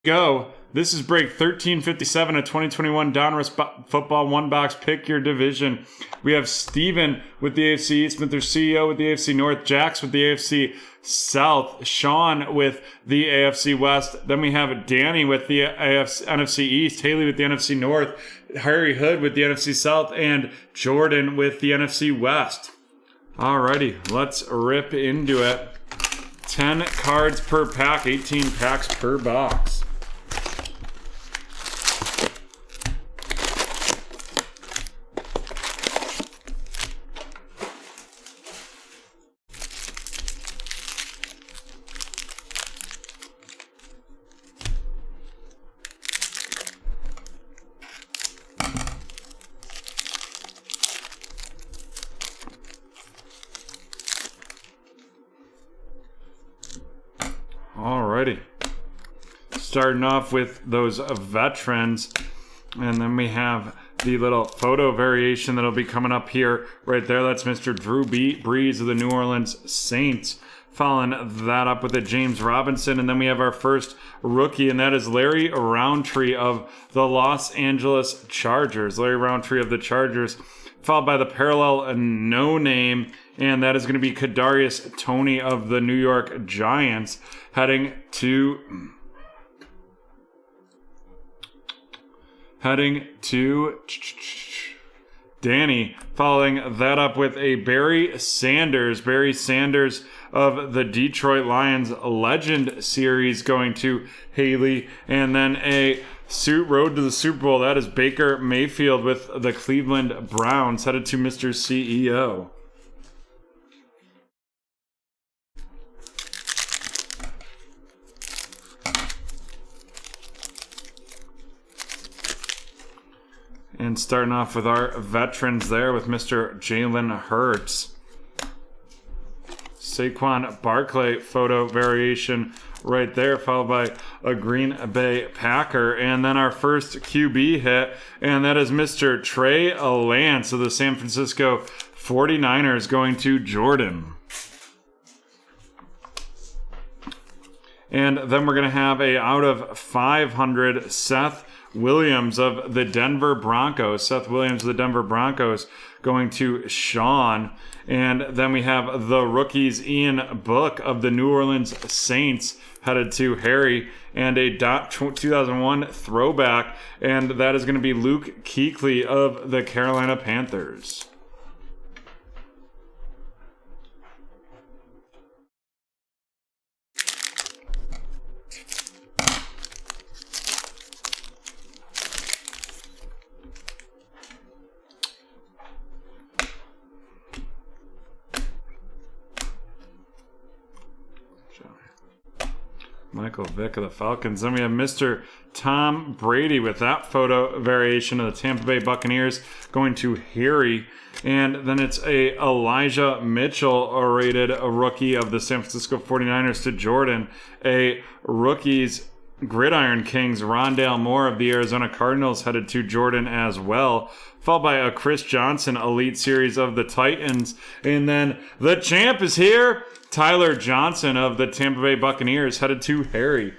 Go. This is break 1357 of 2021 Donruss Football One Box. Pick your division. We have Steven with the AFC East, Mr. CEO with the AFC North, Jax with the AFC South, Sean with the AFC West. Then we have Danny with the NFC East, Haley with the NFC North, Harry Hood with the NFC South, and Jordan with the NFC West. Alrighty, let's rip into it. 10 cards per pack, 18 packs per box. Alrighty. Starting off with those veterans, and then we have the little photo variation that'll be coming up here right there. That's Mr. Drew Brees of the New Orleans Saints. Following that up with a James Robinson, and then we have our first rookie, and that is Larry Roundtree of the Los Angeles Chargers. Larry Roundtree of the Chargers, followed by the parallel no name, and that is going to be Kadarius Toney of the New York Giants, heading to Danny, following that up with a Barry Sanders of the Detroit Lions Legend Series, going to Haley, and then a road to the Super Bowl. That is Baker Mayfield with the Cleveland Browns, headed to Mr. CEO. And starting off with our veterans there with Mr. Jalen Hurts. Saquon Barkley photo variation right there, followed by a Green Bay Packer. And then our first QB hit, and that is Mr. Trey Lance of the San Francisco 49ers, going to Jordan. And then we're going to have a out of 500 Seth Williams of the Denver Broncos. Seth Williams of the Denver Broncos, going to Sean. And then we have the rookies Ian Book of the New Orleans Saints, headed to Harry, and a 2001 throwback, and that is going to be Luke Kuechly of the Carolina Panthers. Michael Vick of the Falcons. Then we have Mr. Tom Brady with that photo variation of the Tampa Bay Buccaneers, going to Harry. And then it's a Elijah Mitchell rated a rookie of the San Francisco 49ers to Jordan. A rookies Gridiron Kings Rondale Moore of the Arizona Cardinals, headed to Jordan as well. Followed by a Chris Johnson Elite Series of the Titans. And then the champ is here. Tyler Johnson of the Tampa Bay Buccaneers, headed to Harry.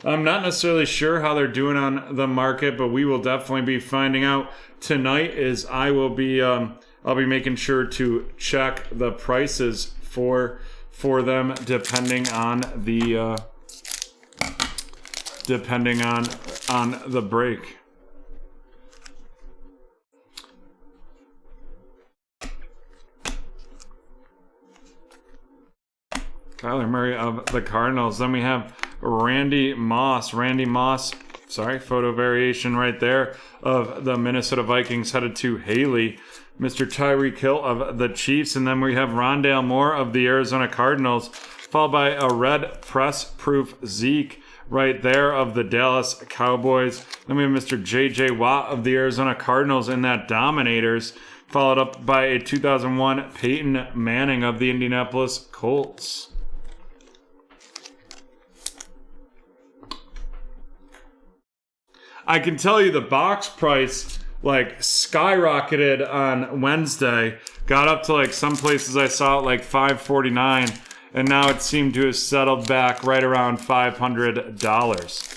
I'm not necessarily sure how they're doing on the market, but we will definitely be finding out tonight. As I'll be making sure to check the prices for them depending on the break. Kyler Murray of the Cardinals. Then we have Randy Moss, photo variation right there of the Minnesota Vikings, headed to Haley. Mr. Tyreek Hill of the Chiefs. And then we have Rondale Moore of the Arizona Cardinals, followed by a red press-proof Zeke right there of the Dallas Cowboys. Then we have Mr. J.J. Watt of the Arizona Cardinals in that Dominators, followed up by a 2001 Peyton Manning of the Indianapolis Colts. I can tell you the box price skyrocketed on Wednesday. Got up to some places I saw it $5.49, and now it seemed to have settled back right around $500.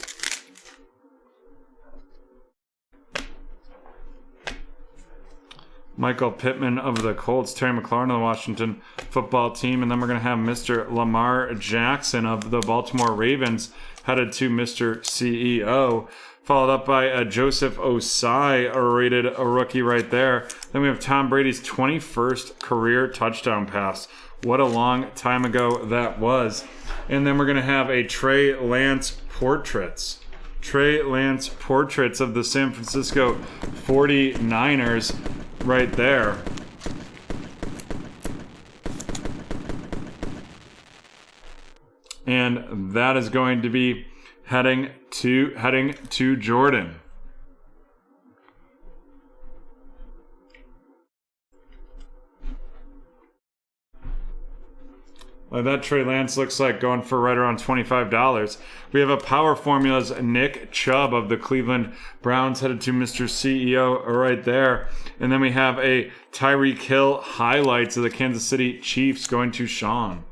Michael Pittman of the Colts, Terry McLaurin of the Washington football team, and then we're going to have Mr. Lamar Jackson of the Baltimore Ravens headed to Mr. CEO, followed up by a Joseph Osai, rated a rookie right there. Then we have Tom Brady's 21st career touchdown pass. What a long time ago that was. And then we're going to have a Trey Lance portraits. Trey Lance portraits of the San Francisco 49ers right there. And that is going to be heading to Jordan. Like that Trey Lance looks like going for right around $25. We have a Power Formulas Nick Chubb of the Cleveland Browns headed to Mr. CEO right there. And then we have a Tyreek Hill highlights of the Kansas City Chiefs going to Sean.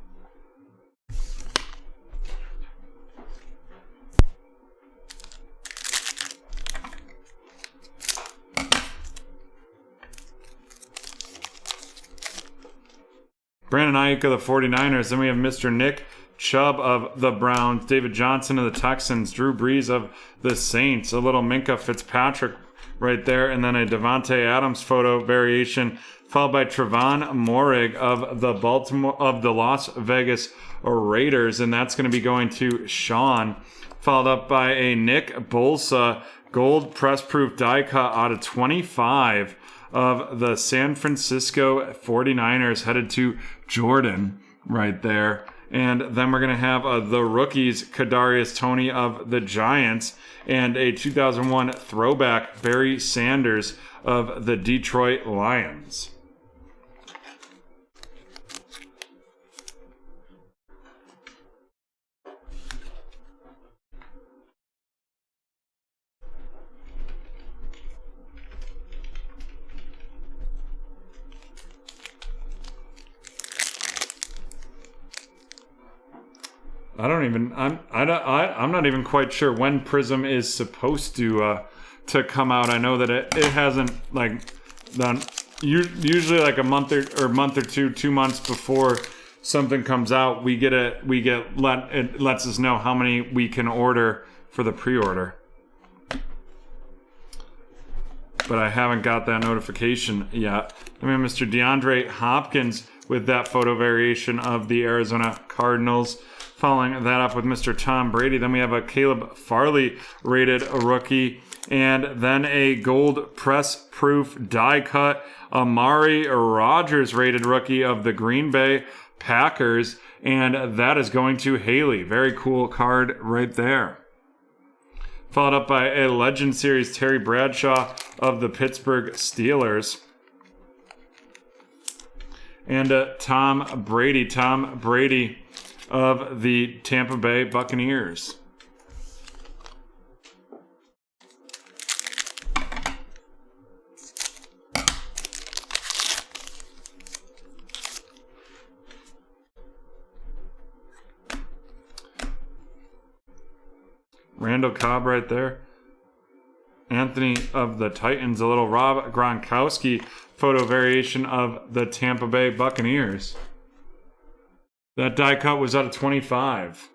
Brandon Ayuk of the 49ers. Then we have Mr. Nick Chubb of the Browns, David Johnson of the Texans, Drew Brees of the Saints, a little Minka Fitzpatrick right there, and then a Devontae Adams photo variation, followed by Trevon Moehrig of the Las Vegas Raiders, and that's going to be going to Sean, followed up by a Nick Bosa gold press proof die cut out of 25 of the San Francisco 49ers headed to Jordan right there. And then we're going to have the rookies, Kadarius Toney of the Giants, and a 2001 throwback, Barry Sanders of the Detroit Lions. I'm not even quite sure when Prism is supposed to come out. I know that it hasn't like done usually like a month or 2 months before something comes out. It lets us know how many we can order for the pre-order. But I haven't got that notification yet. I mean, Mr. DeAndre Hopkins with that photo variation of the Arizona Cardinals. Following that up with Mr. Tom Brady. Then we have a Caleb Farley rated rookie. And then a gold press proof die cut Amari Rodgers rated rookie of the Green Bay Packers. And that is going to Haley. Very cool card right there. Followed up by a Legend Series Terry Bradshaw of the Pittsburgh Steelers. And Tom Brady of the Tampa Bay Buccaneers. Randall Cobb right there. Anthony of the Titans, a little Rob Gronkowski photo variation of the Tampa Bay Buccaneers. That die cut was out of 25.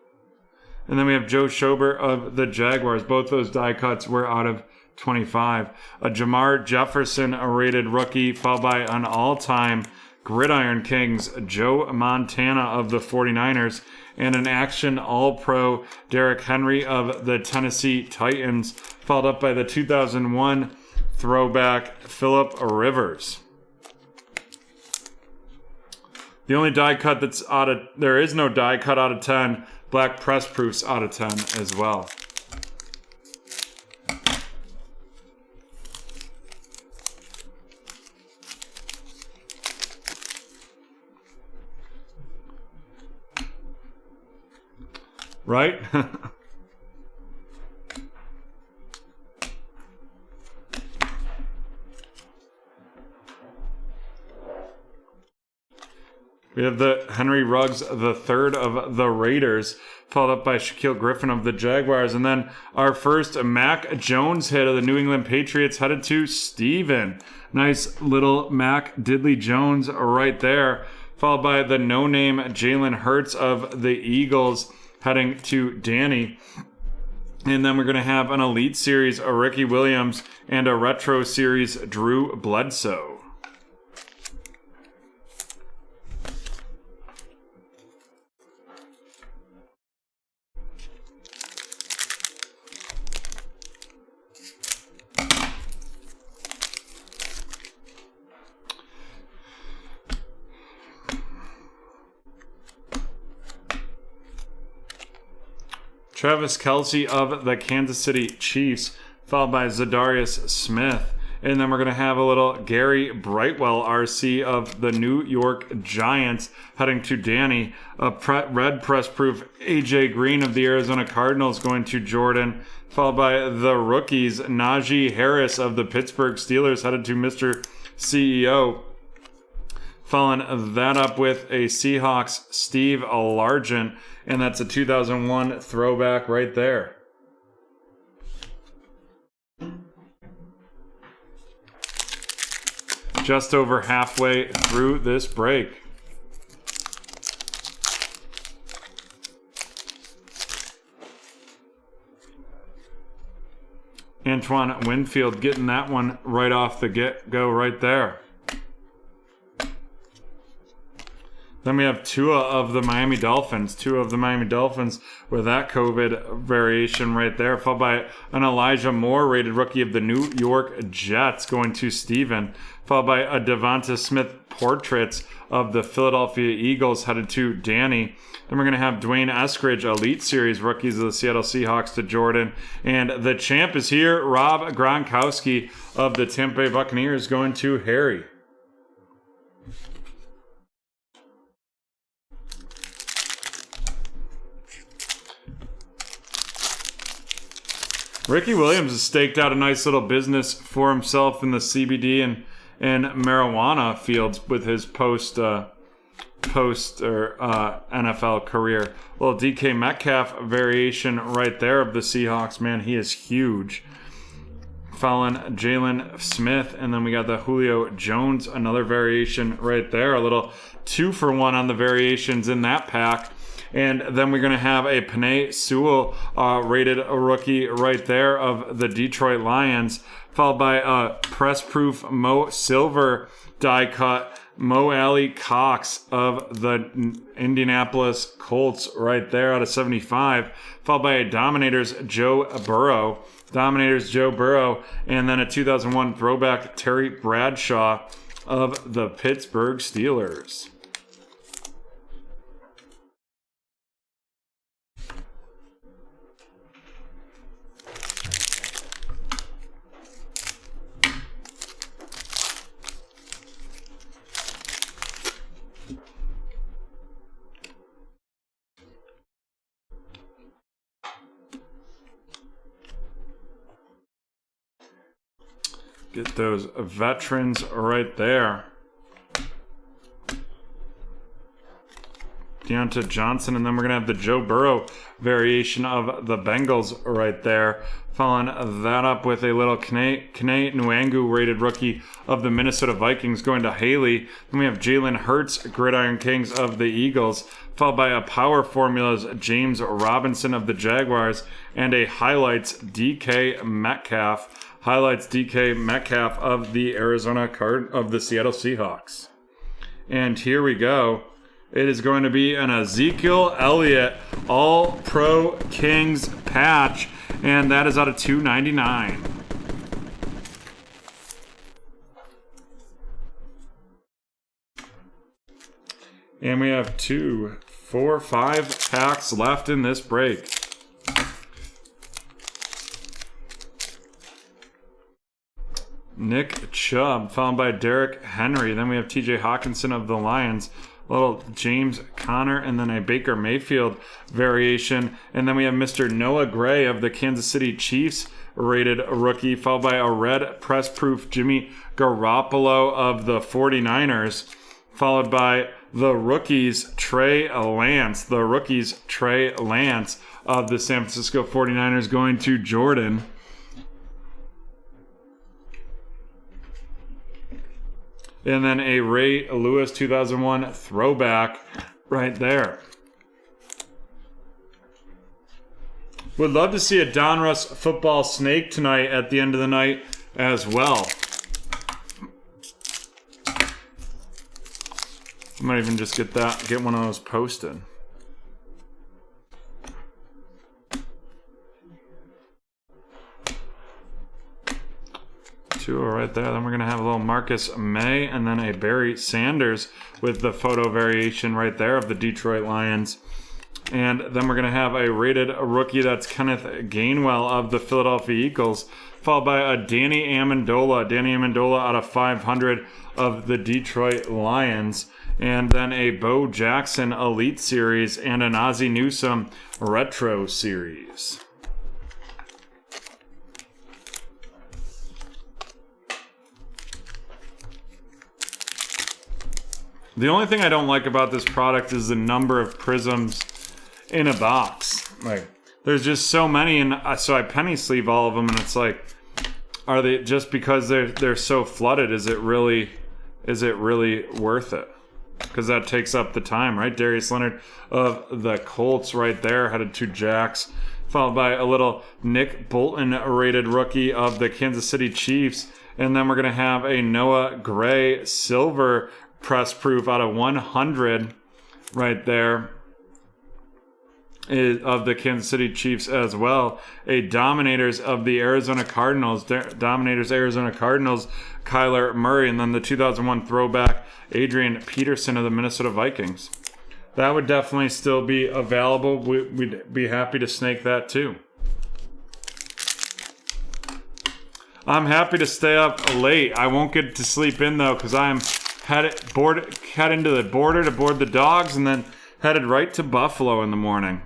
And then we have Joe Schobert of the Jaguars. Both those die cuts were out of 25. A Jamar Jefferson, a rated rookie, followed by an all-time Gridiron Kings, Joe Montana of the 49ers, and an action All-Pro Derrick Henry of the Tennessee Titans, followed up by the 2001 throwback Phillip Rivers. The only die cut that's there is no die cut out of 10. Black press proofs out of 10 as well. Right? We have the Henry Ruggs III of the Raiders, followed up by Shaquille Griffin of the Jaguars. And then our first Mac Jones hit of the New England Patriots headed to Steven. Nice little Mac Diddley Jones right there, followed by the no-name Jalen Hurts of the Eagles heading to Danny. And then we're going to have an Elite Series, a Ricky Williams, and a Retro Series, Drew Bledsoe. Travis Kelce of the Kansas City Chiefs, followed by Zadarius Smith. And then we're going to have a little Gary Brightwell, RC of the New York Giants, heading to Danny. A red press proof AJ Green of the Arizona Cardinals going to Jordan, followed by the rookies Najee Harris of the Pittsburgh Steelers, headed to Mr. CEO. Following that up with a Seahawks Steve Largent, and that's a 2001 throwback right there. Just over halfway through this break. Antoine Winfield getting that one right off the get-go right there. Then we have Tua of the Miami Dolphins. Tua of the Miami Dolphins with that COVID variation right there, followed by an Elijah Moore rated rookie of the New York Jets going to Steven, followed by a Devonta Smith portraits of the Philadelphia Eagles headed to Danny. Then we're going to have Dwayne Eskridge, Elite Series rookies of the Seattle Seahawks to Jordan. And the champ is here, Rob Gronkowski of the Tampa Bay Buccaneers going to Harry. Ricky Williams has staked out a nice little business for himself in the CBD and marijuana fields with his post NFL career. A little DK Metcalf variation right there of the Seahawks. Man, he is huge. Following Jalen Smith, and then we got the Julio Jones, another variation right there. A little 2-for-1 on the variations in that pack. And then we're going to have a Penei Sewell rated a rookie right there of the Detroit Lions, followed by a press-proof Mo Silver die-cut Mo Alley Cox of the Indianapolis Colts right there out of 75, followed by a Dominators Joe Burrow, and then a 2001 throwback Terry Bradshaw of the Pittsburgh Steelers. Get those veterans right there. Deontay Johnson, and then we're going to have the Joe Burrow variation of the Bengals right there. Following that up with a little Kene Nwangu rated rookie of the Minnesota Vikings going to Haley. Then we have Jalen Hurts, Gridiron Kings of the Eagles, followed by a Power Formulas James Robinson of the Jaguars, and a Highlights DK Metcalf. Of the of the Seattle Seahawks. And here we go. It is going to be an Ezekiel Elliott All-Pro Kings patch, and that is out of 299. And we have 2, 4, 5 packs left in this break. Nick Chubb, followed by Derrick Henry. Then we have TJ Hawkinson of the Lions, a little James Conner, and then a Baker Mayfield variation. And then we have Mr. Noah Gray of the Kansas City Chiefs, rated rookie, followed by a red press-proof Jimmy Garoppolo of the 49ers, followed by the rookies Trey Lance. The rookies Trey Lance of the San Francisco 49ers going to Jordan. And then a Ray Lewis 2001 throwback right there. Would love to see a Donruss football snake tonight at the end of the night as well. I might even just get one of those posted. Two right there. Then we're going to have a little Marcus May and then a Barry Sanders with the photo variation right there of the Detroit Lions. And then we're going to have a rated rookie that's Kenneth Gainwell of the Philadelphia Eagles, followed by a Danny Amendola. Danny Amendola out of 500 of the Detroit Lions. And then a Bo Jackson Elite Series and an Ozzie Newsome Retro Series. The only thing I don't like about this product is the number of prisms in a box. Like, there's just so many, and so I penny sleeve all of them, and it's like, are they just because they're so flooded? Is it really worth it? Because that takes up the time, right? Darius Leonard of the Colts right there, headed to Jacks, followed by a little Nick Bolton rated rookie of the Kansas City Chiefs, and then we're gonna have a Noah Gray silver press proof out of 100 right there of the Kansas City Chiefs as well. A Dominators of the Arizona Cardinals, Arizona Cardinals, Kyler Murray, and then the 2001 throwback Adrian Peterson of the Minnesota Vikings. That would definitely still be available. We'd be happy to snake that too. I'm happy to stay up late. I won't get to sleep in though because I'm head into the border to board the dogs and then headed right to Buffalo in the morning.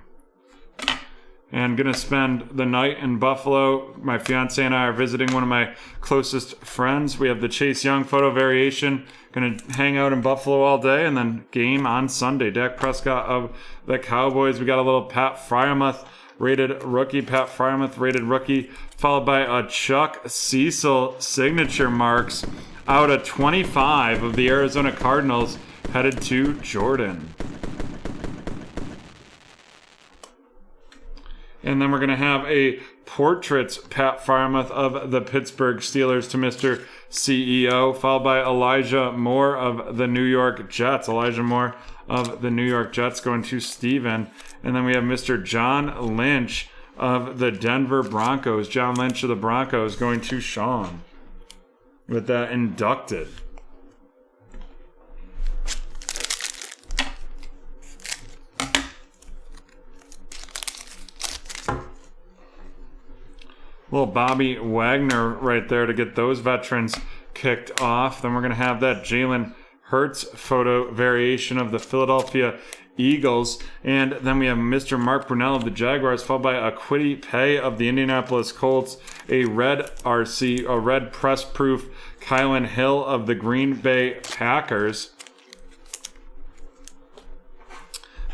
And gonna spend the night in Buffalo. My fiance and I are visiting one of my closest friends. We have the Chase Young photo variation. Gonna hang out in Buffalo all day and then game on Sunday. Dak Prescott of the Cowboys. We got a little Pat Freiermuth rated rookie. Followed by a Chuck Cecil signature marks out of 25 of the Arizona Cardinals headed to Jordan. And then we're going to have a Portraits Pat Freiermuth of the Pittsburgh Steelers to Mr. CEO, followed by Elijah Moore of the New York Jets. Elijah Moore of the New York Jets going to Steven. And then we have Mr. John Lynch of the Denver Broncos. John Lynch of the Broncos going to Sean with that inducted. Little Bobby Wagner right there to get those veterans kicked off. Then we're going to have that Jalen Hurts photo variation of the Philadelphia Eagles. And then we have Mr. Mark Brunell of the Jaguars, followed by a Kwity Paye of the Indianapolis Colts, a red RC, a red press proof Kylan Hill of the Green Bay Packers.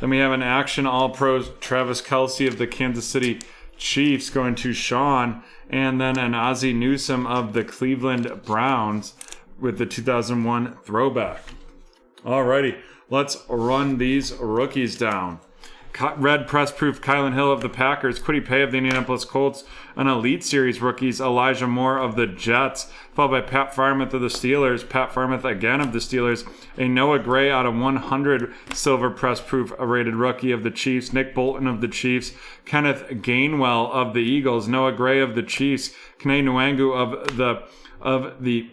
Then we have an Action All-Pros Travis Kelce of the Kansas City Chiefs going to Sean, and then an Ozzie Newsome of the Cleveland Browns with the 2001 throwback. Alrighty, let's run these rookies down. Red press proof Kylan Hill of the Packers, Kwity Paye of the Indianapolis Colts, an Elite Series rookies Elijah Moore of the Jets, followed by Pat Freiermuth of the Steelers, Pat Freiermuth again of the Steelers, a Noah Gray out of 100 silver press proof rated rookie of the Chiefs, Nick Bolton of the Chiefs, Kenneth Gainwell of the Eagles, Noah Gray of the Chiefs, Kene Nwangu of the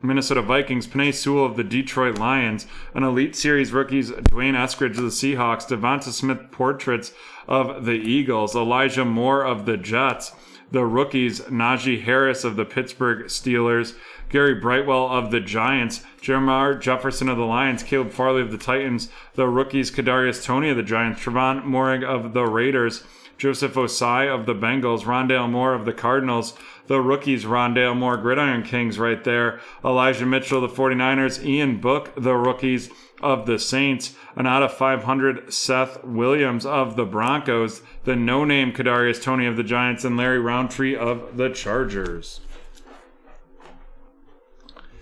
Minnesota Vikings, Penei Sewell of the Detroit Lions, an Elite Series rookies Dwayne Eskridge of the Seahawks, Devonta Smith portraits of the Eagles, Elijah Moore of the Jets, the rookies Najee Harris of the Pittsburgh Steelers, Gary Brightwell of the Giants, Jermar Jefferson of the Lions, Caleb Farley of the Titans, the rookies Kadarius Toney of the Giants, Trevon Moehrig of the Raiders, Joseph Osai of the Bengals, Rondale Moore of the Cardinals, the rookies, Rondale Moore, Gridiron Kings right there, Elijah Mitchell, the 49ers, Ian Book, the rookies of the Saints, an out of 500, Seth Williams of the Broncos, the no-name Kadarius Toney of the Giants, and Larry Roundtree of the Chargers.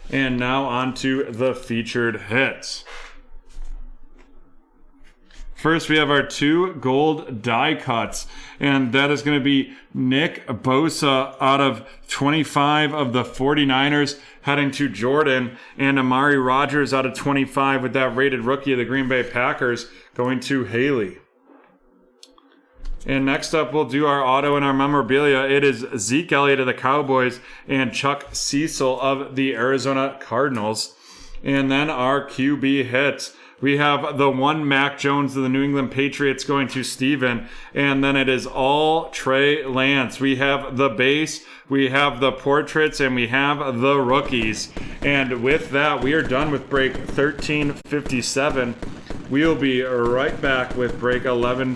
And now on to the featured hits. First, we have our 2 gold die cuts, and that is going to be Nick Bosa out of 25 of the 49ers heading to Jordan, and Amari Rodgers out of 25 with that rated rookie of the Green Bay Packers going to Haley. And next up, we'll do our auto and our memorabilia. It is Zeke Elliott of the Cowboys and Chuck Cecil of the Arizona Cardinals. And then our QB hits. We have the 1 Mac Jones of the New England Patriots going to Steven. And then it is all Trey Lance. We have the base, we have the portraits, and we have the rookies. And with that, we are done with break 1357. We'll be right back with break 11.